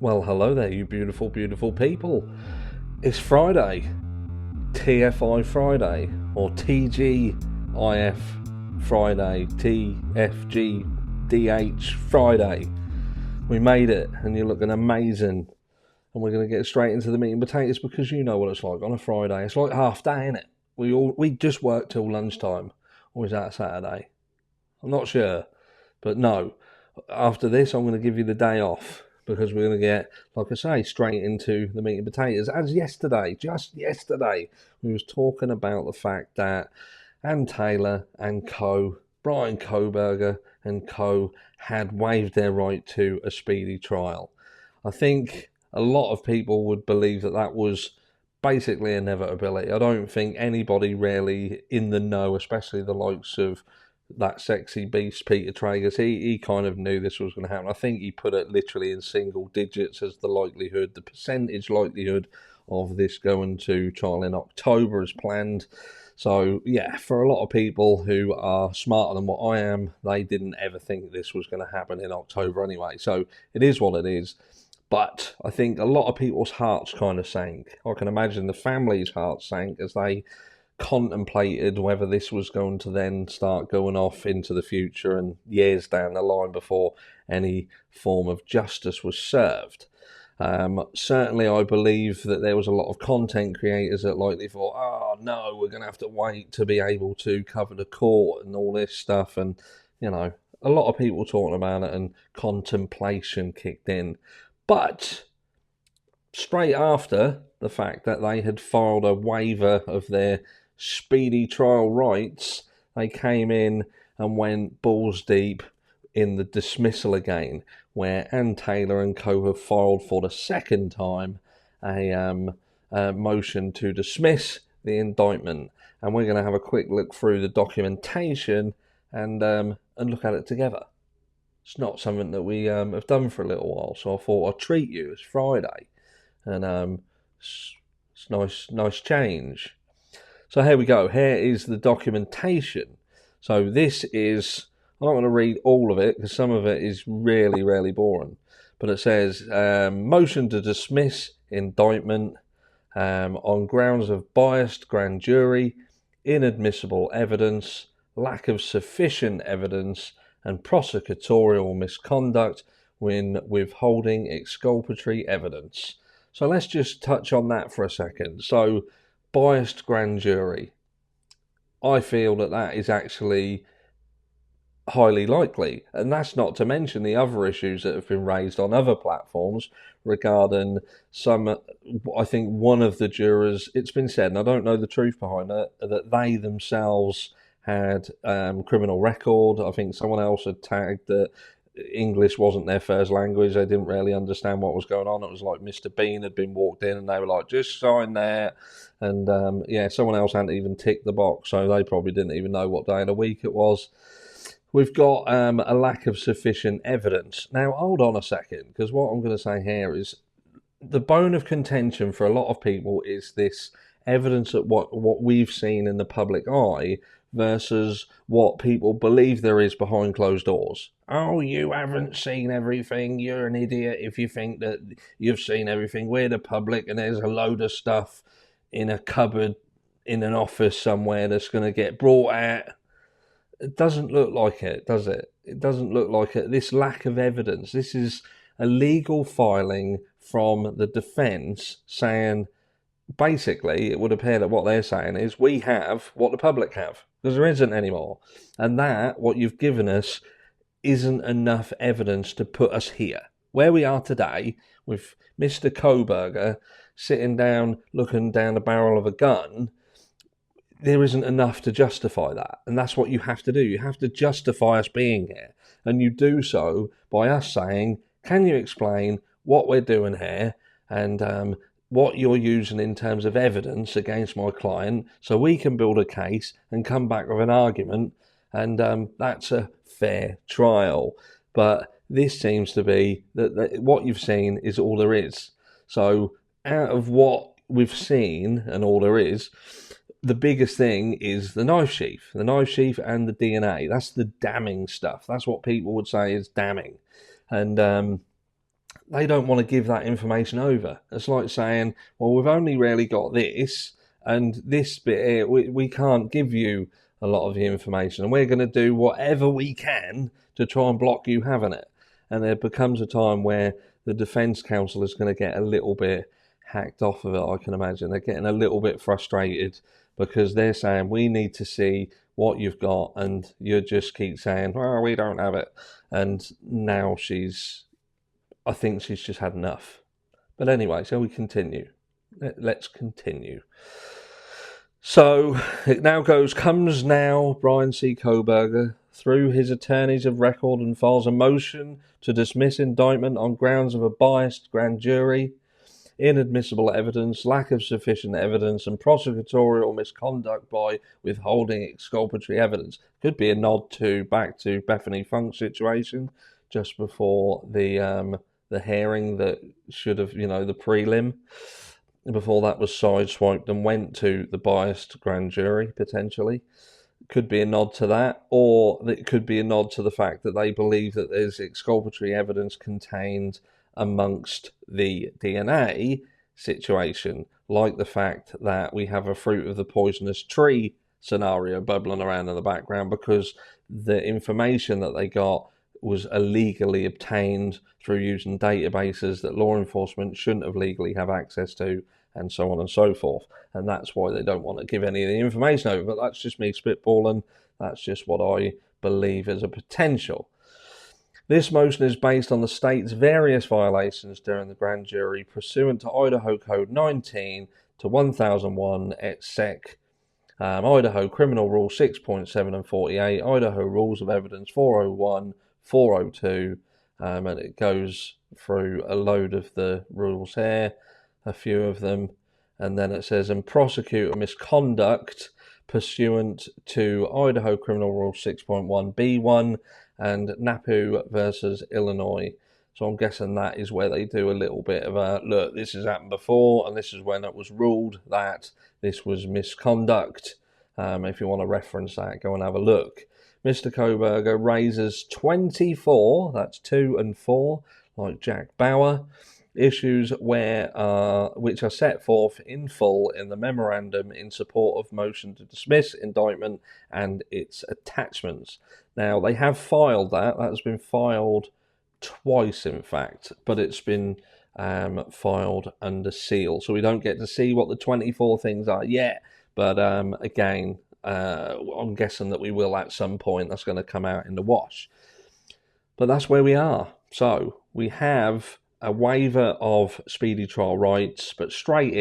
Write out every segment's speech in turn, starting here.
Well, hello there, you beautiful, beautiful people. It's Friday, TFI Friday, or TGIF Friday, TFGDH Friday. We made it, and you're looking amazing. And we're going to get straight into the meat and potatoes because you know what it's like on a Friday. It's like half day, isn't it? We just work till lunchtime. Or is that Saturday? I'm not sure. But no, after this, I'm going to give you the day off because we're going to get, like I say, straight into the meat and potatoes. As just yesterday, we was talking about the fact that Ann Taylor and co, Bryan Kohberger and co, had waived their right to a speedy trial. I think a lot of people would believe that that was basically inevitability. I don't think anybody really in the know, especially the likes of that sexy beast Peter Tragus, he kind of knew this was going to happen. I think he put it literally in single digits as the likelihood, the percentage likelihood of this going to trial in October as planned. So yeah, for a lot of people who are smarter than what I am, they didn't ever think this was going to happen in October anyway. So it is what it is. But I think a lot of people's hearts kind of sank. I can imagine the family's hearts sank as they contemplated whether this was going to then start going off into the future and years down the line before any form of justice was served. Certainly, I believe that there was a lot of content creators that likely thought, oh no, we're going to have to wait to be able to cover the court and all this stuff. And, you know, a lot of people talking about it and contemplation kicked in. But straight after the fact that they had filed a waiver of their speedy trial rights, they came in and went balls deep in the dismissal again, where Ann Taylor and co have filed for the second time a motion to dismiss the indictment. And we're going to have a quick look through the documentation and look at it together. It's not something that we have done for a little while, so I thought I'd treat you. It's Friday, and it's nice change. So here we go. Here is the documentation. So this is, I'm not going to read all of it because some of it is really, really boring. But it says, motion to dismiss indictment on grounds of biased grand jury, inadmissible evidence, lack of sufficient evidence, and prosecutorial misconduct when withholding exculpatory evidence. So let's just touch on that for a second. So, biased grand jury. I feel that that is actually highly likely, and that's not to mention the other issues that have been raised on other platforms regarding some, I think one of the jurors, it's been said, and I don't know the truth behind it, that they themselves had criminal record. I think someone else had tagged that English wasn't their first language. They didn't really understand what was going on. It was like Mr. Bean had been walked in and they were like, just sign there. And yeah, someone else hadn't even ticked the box, so they probably didn't even know what day of the week it was. We've got a lack of sufficient evidence. Now, hold on a second, because what I'm going to say here is the bone of contention for a lot of people is this evidence of what we've seen in the public eye versus what people believe there is behind closed doors. Oh, you haven't seen everything. You're an idiot if you think that you've seen everything. We're the public and there's a load of stuff in a cupboard in an office somewhere that's going to get brought out. It doesn't look like it, does it? It doesn't look like it. This lack of evidence. This is a legal filing from the defence saying, basically, it would appear that what they're saying is we have what the public have, because there isn't anymore. And that, what you've given us, isn't enough evidence to put us here. Where we are today, with Mr. Kohberger sitting down, looking down the barrel of a gun, there isn't enough to justify that. And that's what you have to do. You have to justify us being here. And you do so by us saying, can you explain what we're doing here and what you're using in terms of evidence against my client so we can build a case and come back with an argument, and that's a fair trial. But this seems to be that what you've seen is all there is. So out of what we've seen and all there is, the biggest thing is the knife sheath and the DNA. That's the damning stuff. That's what people would say is damning. And they don't want to give that information over. It's like saying, well, we've only really got this, and this bit here, we can't give you a lot of the information, and we're going to do whatever we can to try and block you having it. And there becomes a time where the defence counsel is going to get a little bit hacked off of it, I can imagine. They're getting a little bit frustrated because they're saying, we need to see what you've got, and you just keep saying, well, we don't have it. And now I think she's just had enough. But anyway, so we continue. Let's continue. So it now comes Bryan C. Kohberger through his attorneys of record and files a motion to dismiss indictment on grounds of a biased grand jury, inadmissible evidence, lack of sufficient evidence, and prosecutorial misconduct by withholding exculpatory evidence. Could be a nod back to Bethany Funk's situation just before the hearing that should have, the prelim, before that was sideswiped and went to the biased grand jury, potentially. Could be a nod to that, or it could be a nod to the fact that they believe that there's exculpatory evidence contained amongst the DNA situation, like the fact that we have a fruit of the poisonous tree scenario bubbling around in the background because the information that they got was illegally obtained through using databases that law enforcement shouldn't have legally have access to, and so on and so forth. And that's why they don't want to give any of the information over. But that's just me spitballing. That's just what I believe as a potential. This motion is based on the state's various violations during the grand jury pursuant to Idaho Code 19 to 1001 et sec. Idaho Criminal Rule 6.7 and 48, Idaho Rules of Evidence 401, 402, and it goes through a load of the rules here, a few of them, and then it says, and prosecutor misconduct pursuant to Idaho Criminal Rule 6.1b1 and NAPU versus Illinois. So I'm guessing that is where they do a little bit of a, look, this has happened before, and this is when it was ruled that this was misconduct. If you want to reference that, go and have a look. Mr. Kohberger raises 24, that's 2 and 4, like Jack Bauer, issues which are set forth in full in the memorandum in support of motion to dismiss indictment and its attachments. Now, they have filed that. That has been filed twice, in fact, but it's been filed under seal. So we don't get to see what the 24 things are yet. But again, I'm guessing that we will at some point. That's going to come out in the wash. But that's where we are. So we have a waiver of speedy trial rights, but straight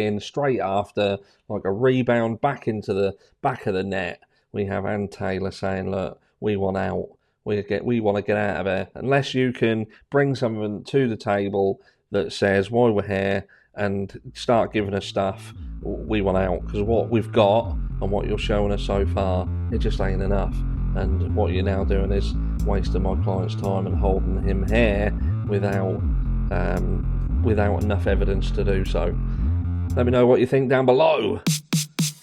after, like a rebound back into the back of the net, we have Ann Taylor saying, look, we want out. We want to get out of here. Unless you can bring something to the table that says why we're here and start giving us stuff, we want out. Because what we've got and what you're showing us so far, it just ain't enough. And what you're now doing is wasting my client's time and holding him here without enough evidence to do so. Let me know what you think down below.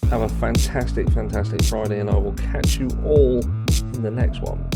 Have a fantastic Friday, and I will catch you all in the next one.